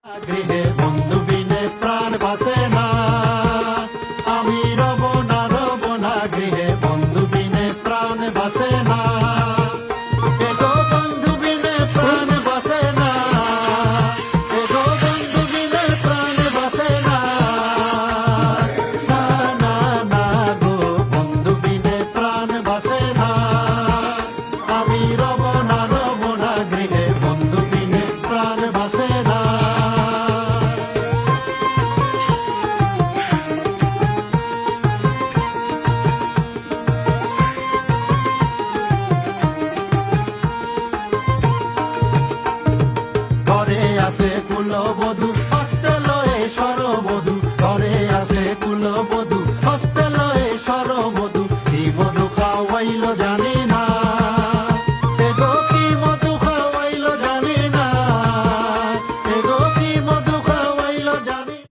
গৃহে বন্ধু বিনে প্রাণ বাসে না, আমি রব না গৃহে বন্ধু বিনে প্রাণ বাসে না, এগো বন্ধু বিনে প্রাণ বাসে না, এগো বন্ধু বিনে প্রাণ বাসে না, না না না গো বন্ধু বিনে প্রাণ বাসে না, আমি রব না গৃহে বন্ধু বিনে প্রাণ বাসে না। ঘরে আছে কুলবধূ